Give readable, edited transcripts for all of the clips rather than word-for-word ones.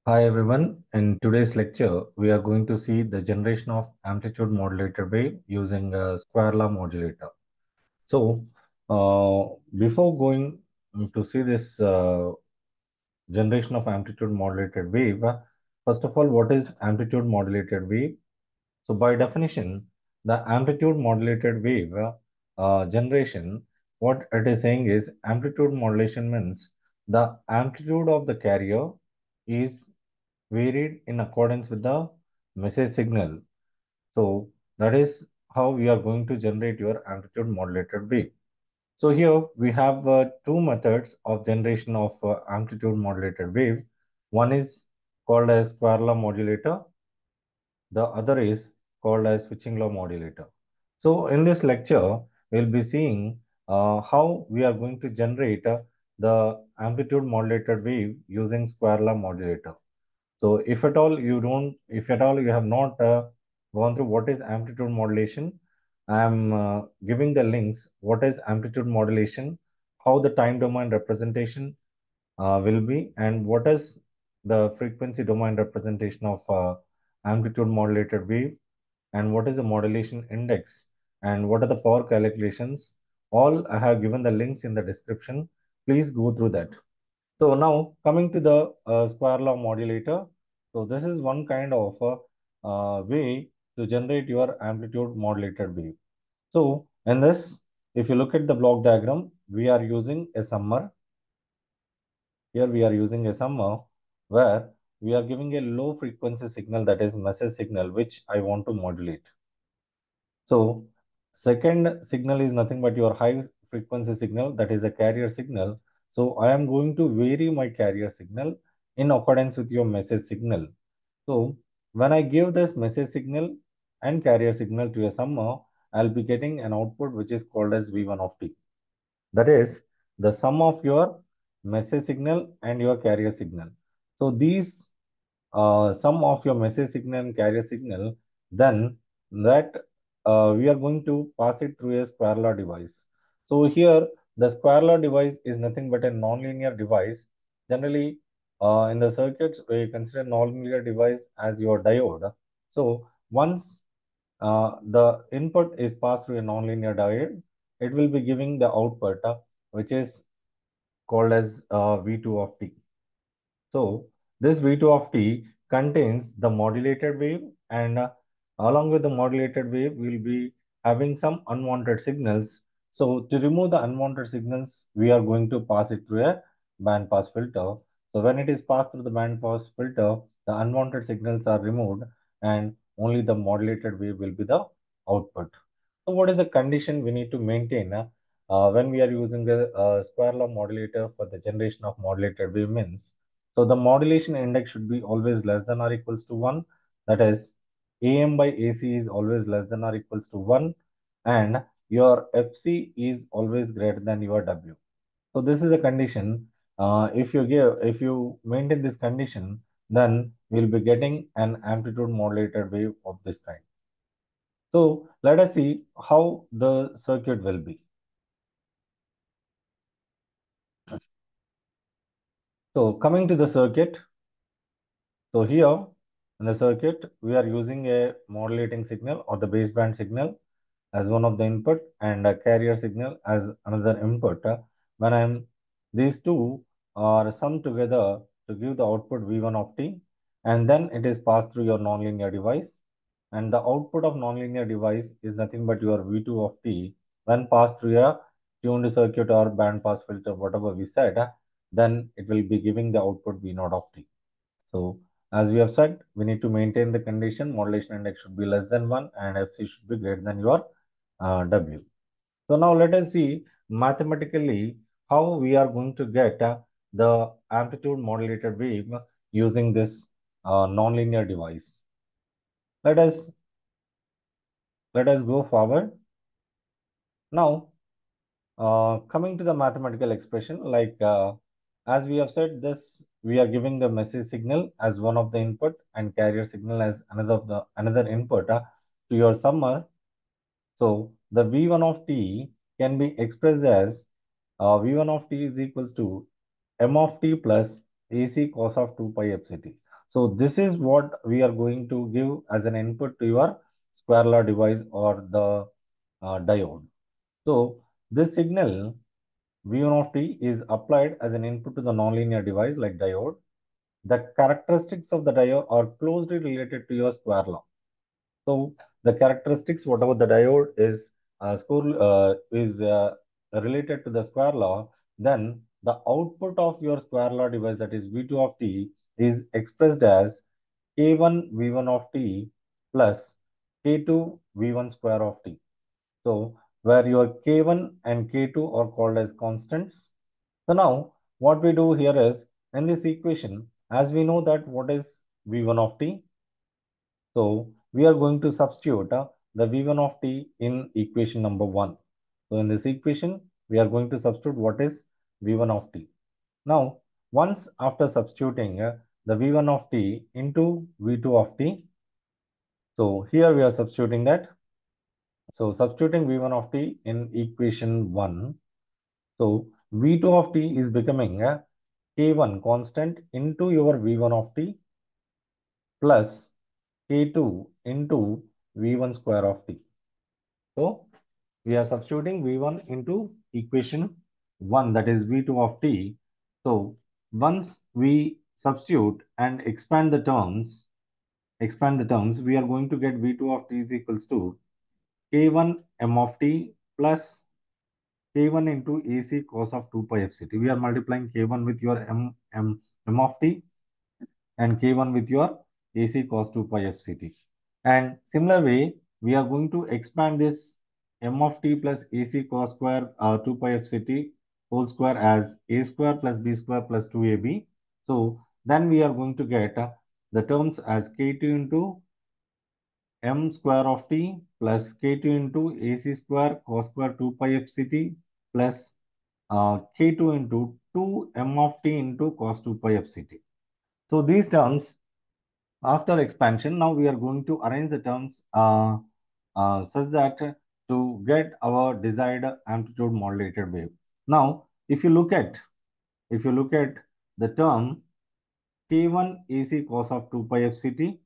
Hi everyone. In today's lecture, we are going to see the generation of amplitude modulated wave using a square law modulator. So, before going to see this generation of amplitude modulated wave, first of all, what is amplitude modulated wave? So, by definition, the amplitude modulated wave generation, what it is saying is amplitude modulation means the amplitude of the carrier is varied in accordance with the message signal. So that is how we are going to generate your amplitude modulated wave. So here we have two methods of generation of amplitude modulated wave. One is called as square law modulator. The other is called as switching law modulator. So in this lecture, we'll be seeing how we are going to generate the amplitude modulated wave using square law modulator. So if at all you have not gone through what is amplitude modulation, I'm giving the links. What is amplitude modulation? How the time domain representation will be, and what is the frequency domain representation of amplitude modulated wave, and what is the modulation index, and what are the power calculations. All I have given the links in the description. Please go through that. So now coming to the square law modulator. So this is one kind of way to generate your amplitude modulated wave. So in this, if you look at the block diagram, we are using a summer. Here we are using a summer where we are giving a low frequency signal, that is message signal, which I want to modulate. So second signal is nothing but your high frequency signal, that is a carrier signal. So I am going to vary my carrier signal in accordance with your message signal. So when I give this message signal and carrier signal to a summer, I'll be getting an output which is called as V1 of t. That is the sum of your message signal and your carrier signal. So these sum of your message signal and carrier signal, then that we are going to pass it through a square law device. So here the square law device is nothing but a nonlinear device. Generally, in the circuits, we consider nonlinear device as your diode. So once the input is passed through a nonlinear diode, it will be giving the output, which is called as V2 of t. So this V2 of t contains the modulated wave, and along with the modulated wave, we'll be having some unwanted signals. So to remove the unwanted signals, we are going to pass it through a band pass filter. So when it is passed through the band pass filter, the unwanted signals are removed and only the modulated wave will be the output. So what is the condition we need to maintain when we are using the square law modulator for the generation of modulated wave means? So the modulation index should be always less than or equals to 1. That is, AM by AC is always less than or equals to 1. And your FC is always greater than your W. So this is a condition. If you maintain this condition, then we'll be getting an amplitude modulated wave of this kind. So let us see how the circuit will be. So coming to the circuit, so here in the circuit, we are using a modulating signal or the baseband signal as one of the input and a carrier signal as another input. When these two are summed together to give the output V1 of t, and then it is passed through your nonlinear device, and the output of nonlinear device is nothing but your V2 of t. When passed through a tuned circuit or band pass filter, whatever we said, then it will be giving the output V0 of t. So as we have said, we need to maintain the condition modulation index should be less than 1 and FC should be greater than your W. So now let us see mathematically how we are going to get the amplitude modulated wave using this nonlinear device. Let us go forward. Now coming to the mathematical expression, like as we have said, this we are giving the message signal as one of the input and carrier signal as another input to your summer. So the V1 of t can be expressed as V1 of t is equals to m of t plus AC cos of 2 pi epsilon t. So this is what we are going to give as an input to your square law device or the diode. So this signal V1 of t is applied as an input to the nonlinear device like diode. The characteristics of the diode are closely related to your square law. So the characteristics, whatever the diode is related to the square law, then the output of your square law device, that is V2 of t, is expressed as K1 V1 of t plus K2 V1 square of t. So where your K1 and K2 are called as constants. So now what we do here is, in this equation, as we know that what is V1 of t, so we are going to substitute the V1 of t in equation number 1. So in this equation, we are going to substitute what is V1 of t. Now, once after substituting the V1 of t into V2 of t, so here we are substituting that. So substituting V1 of t in equation 1. So V2 of t is becoming K1 constant into your V1 of t plus K2 into V1 square of t. So we are substituting V1 into equation 1, that is V2 of t. So once we substitute and expand the terms, we are going to get V2 of t is equals to K1 m of t plus K1 into AC cos of 2 pi fct. We are multiplying K1 with your m of t and K1 with your AC cos 2 pi fct. And similar way, we are going to expand this m of t plus AC cos square 2 pi fct whole square as a square plus b square plus 2ab. So then we are going to get the terms as K2 into m square of t plus K2 into AC square cos square 2 pi fct plus K2 into 2 m of t into cos 2 pi fct. So these terms, after expansion, now we are going to arrange the terms such that to get our desired amplitude modulated wave. Now, if you look at the term K1 AC cos of 2 pi fct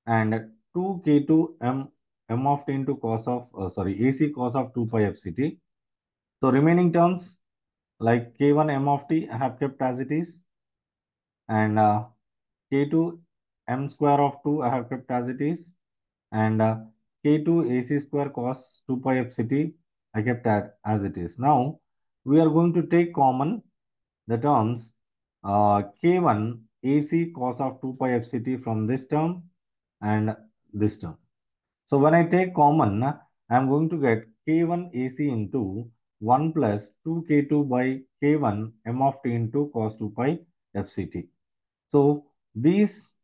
and 2 K2 m of t into cos of AC cos of 2 pi fct. So remaining terms like K1 m of t I have kept as it is, and K2 m square of 2 I have kept as it is, and K2 AC square cos 2 pi fct I kept as it is. Now we are going to take common the terms K1 AC cos of 2 pi fct from this term and this term. So when I take common, I am going to get K1 AC into 1 plus 2K2 by K1 m of t into cos 2 pi fct. So these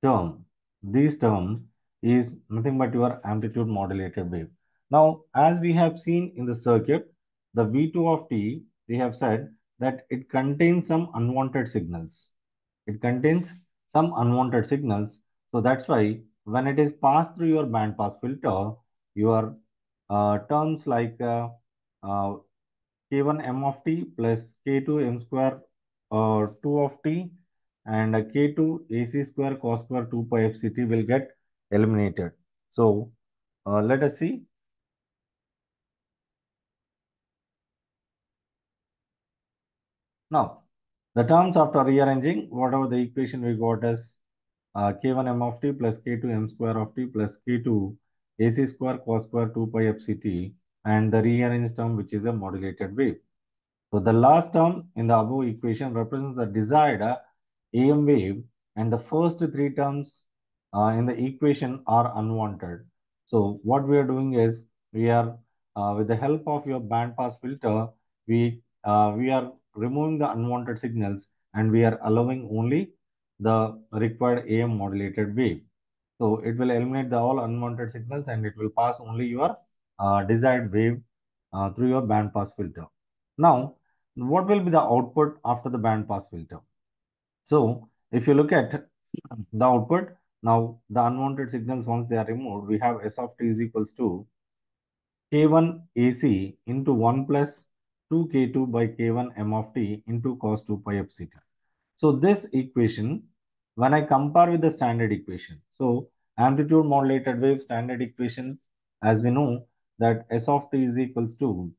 term is nothing but your amplitude modulated wave. Now, as we have seen in the circuit, the V2 of t, we have said that it contains some unwanted signals. It contains some unwanted signals. So that's why when it is passed through your band pass filter, your terms like uh, K1 m of t plus K2 m square 2 of t and K2 AC square cos square 2 pi fct will get eliminated. So let us see. Now, the terms after rearranging, whatever the equation we got as K1 m of t plus K2 m square of t plus K2 AC square cos square 2 pi fct and the rearranged term which is a modulated wave. So the last term in the above equation represents the desired AM wave, and the first three terms in the equation are unwanted. So what we are doing is we are with the help of your band pass filter, we are removing the unwanted signals and we are allowing only the required AM modulated wave. So it will eliminate the all unwanted signals and it will pass only your desired wave through your band pass filter. Now, what will be the output after the band pass filter? So if you look at the output, now the unwanted signals, once they are removed, we have S of t is equals to K1 AC into 1 plus 2 K2 by K1 m of t into cos 2 pi fct. So this equation when I compare with the standard equation. So amplitude modulated wave standard equation, as we know that S of t is equals to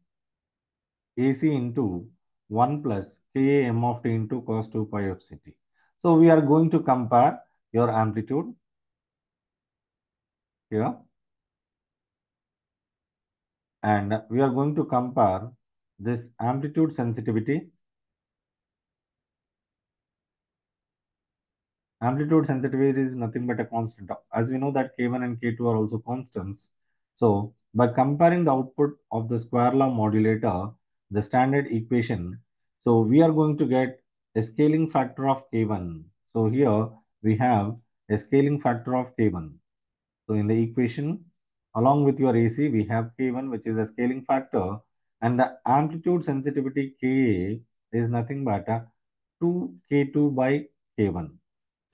AC into 1 plus Ka m of t into cos 2 pi of ct. So we are going to compare your amplitude here, and we are going to compare this amplitude sensitivity. Amplitude sensitivity is nothing but a constant. As we know that K1 and K2 are also constants. So by comparing the output of the square law modulator, the standard equation, so we are going to get a scaling factor of K1. So here we have a scaling factor of K1. So in the equation, along with your AC, we have K1, which is a scaling factor, and the amplitude sensitivity Ka is nothing but a 2K2 by K1.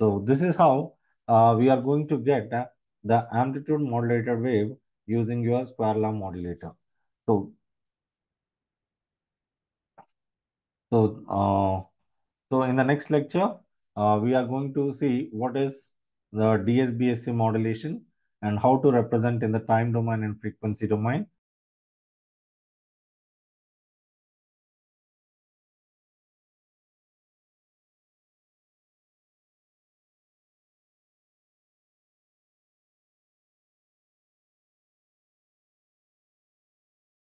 So this is how we are going to get the amplitude modulated wave using your square law modulator. So, so, uh, so in the next lecture, we are going to see what is the DSBSC modulation and how to represent in the time domain and frequency domain.